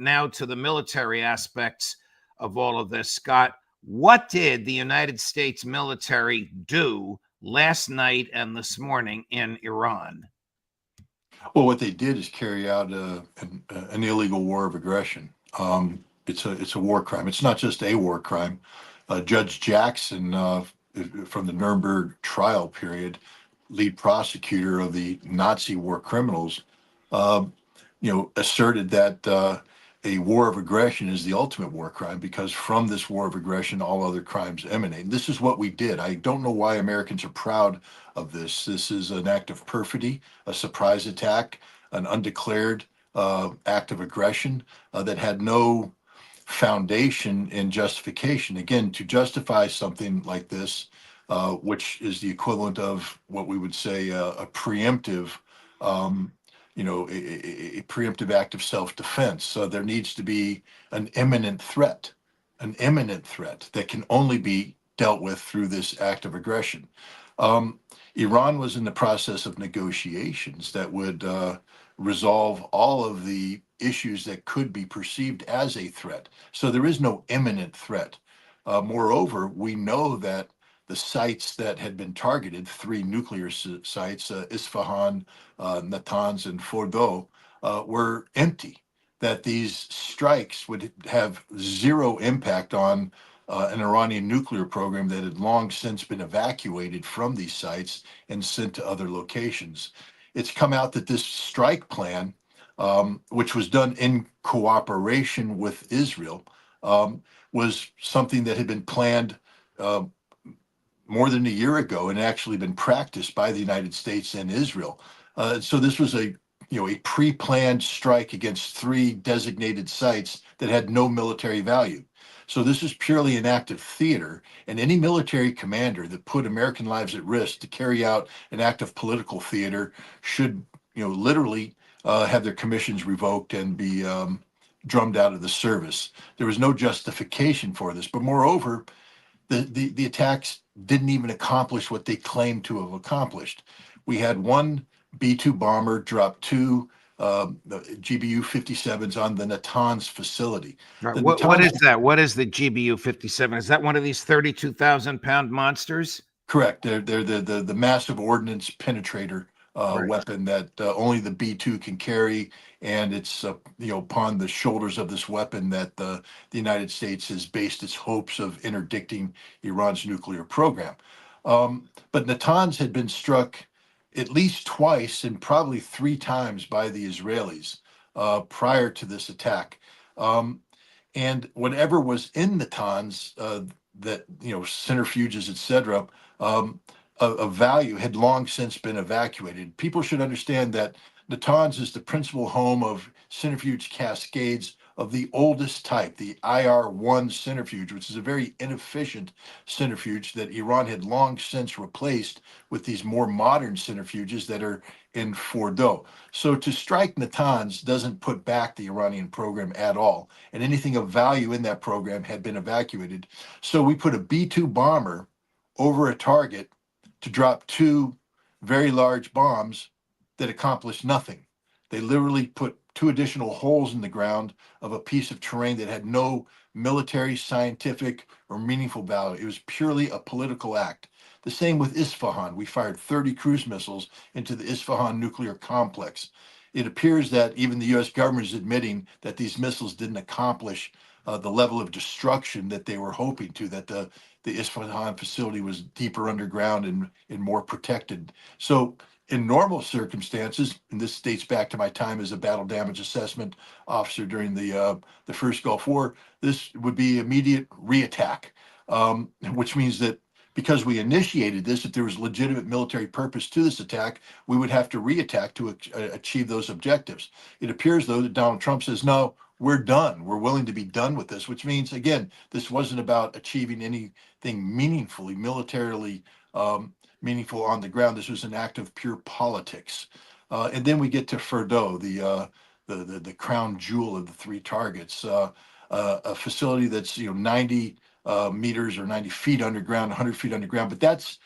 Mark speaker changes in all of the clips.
Speaker 1: now to the military aspects of all of this. Scott, what did the United States military do last night and this morning in Iran?
Speaker 2: Well, what they did is carry out an illegal war of aggression. It's a war crime. It's not just a war crime. Judge Jackson, from the Nuremberg trial period, lead prosecutor of the Nazi war criminals, asserted that a war of aggression is the ultimate war crime because from this war of aggression, all other crimes emanate. And this is what we did. I don't know why Americans are proud of this. This is an act of perfidy, a surprise attack, an undeclared act of aggression that had no foundation in justification. Again, to justify something like this, which is the equivalent of what we would say a preemptive a preemptive act of self-defense. So there needs to be an imminent threat that can only be dealt with through this act of aggression. Iran was in the process of negotiations that would resolve all of the issues that could be perceived as a threat. So there is no imminent threat. Moreover, we know that the sites that had been targeted, 3 nuclear sites, Isfahan, Natanz, and Fordow, were empty, that these strikes would have zero impact on an Iranian nuclear program that had long since been evacuated from these sites and sent to other locations. It's come out that this strike plan, which was done in cooperation with Israel, was something that had been planned more than a year ago and actually been practiced by the United States and Israel. So this was a pre-planned strike against 3 designated sites that had no military value. So this is purely an act of theater, and any military commander that put American lives at risk to carry out an act of political theater should, literally have their commissions revoked and be drummed out of the service. There was no justification for this, but moreover, the attacks didn't even accomplish what they claimed to have accomplished. We had 1 B-2 bomber drop 2 GBU-57s on the Natanz facility.
Speaker 1: Right. What is that? What is the GBU-57? Is that one of these 32,000-pound monsters?
Speaker 2: Correct. They're the massive ordnance penetrator weapon that only the B-2 can carry, and it's upon the shoulders of this weapon that the United States has based its hopes of interdicting Iran's nuclear program. But Natanz had been struck at least twice and probably 3 times by the Israelis prior to this attack. And whatever was in Natanz, that centrifuges, etc., of value had long since been evacuated. People should understand that Natanz is the principal home of centrifuge cascades of the oldest type, the IR-1 centrifuge, which is a very inefficient centrifuge that Iran had long since replaced with these more modern centrifuges that are in Fordow. So to strike Natanz doesn't put back the Iranian program at all, and anything of value in that program had been evacuated. So we put a B-2 bomber over a target to drop 2 very large bombs that accomplished nothing. They literally put 2 additional holes in the ground of a piece of terrain that had no military, scientific, or meaningful value. It was purely a political act. The same with Isfahan. We fired 30 cruise missiles into the Isfahan nuclear complex. It appears that even the U.S. government is admitting that these missiles didn't accomplish the level of destruction that they were hoping to, that the Isfahan facility was deeper underground and more protected. So in normal circumstances, and this dates back to my time as a battle damage assessment officer during the first Gulf War, this would be immediate reattack, which means that because we initiated this, if there was legitimate military purpose to this attack, we would have to reattack to achieve those objectives. It appears, though, that Donald Trump says, no, we're done. We're willing to be done with this, which means, again, this wasn't about achieving anything meaningfully, militarily meaningful on the ground. This was an act of pure politics. And then we get to Fordow, the crown jewel of the 3 targets, a facility that's 90 meters or 90 feet underground, 100 feet underground. But that's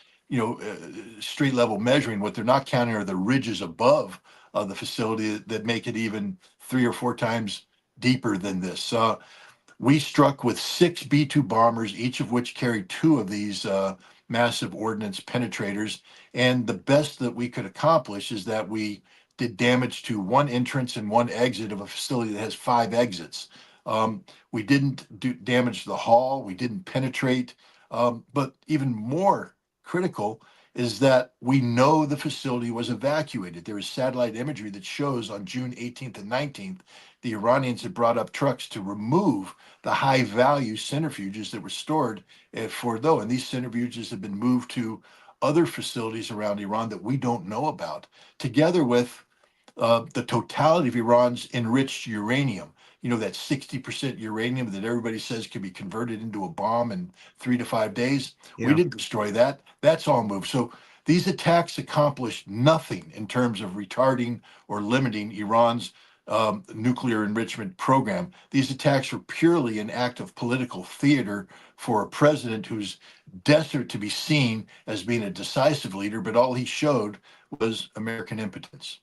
Speaker 2: street level measuring. What they're not counting are the ridges above the facility that make it even 3 or 4 times deeper than this. We struck with 6 B-2 bombers, each of which carried 2 of these massive ordnance penetrators. And the best that we could accomplish is that we did damage to 1 entrance and 1 exit of a facility that has 5 exits. We didn't do damage to the hull. We didn't penetrate. But even more critical is that we know the facility was evacuated. There is satellite imagery that shows on June 18th and 19th, the Iranians had brought up trucks to remove the high value centrifuges that were stored at Fordo. And these centrifuges have been moved to other facilities around Iran that we don't know about, together with the totality of Iran's enriched uranium. You know, that 60% uranium that everybody says can be converted into a bomb in 3 to 5 days. We
Speaker 1: Yeah.
Speaker 2: didn't destroy that. That's all moved. So these attacks accomplished nothing in terms of retarding or limiting Iran's nuclear enrichment program. These attacks were purely an act of political theater for a president who's desperate to be seen as being a decisive leader, but all he showed was American impotence.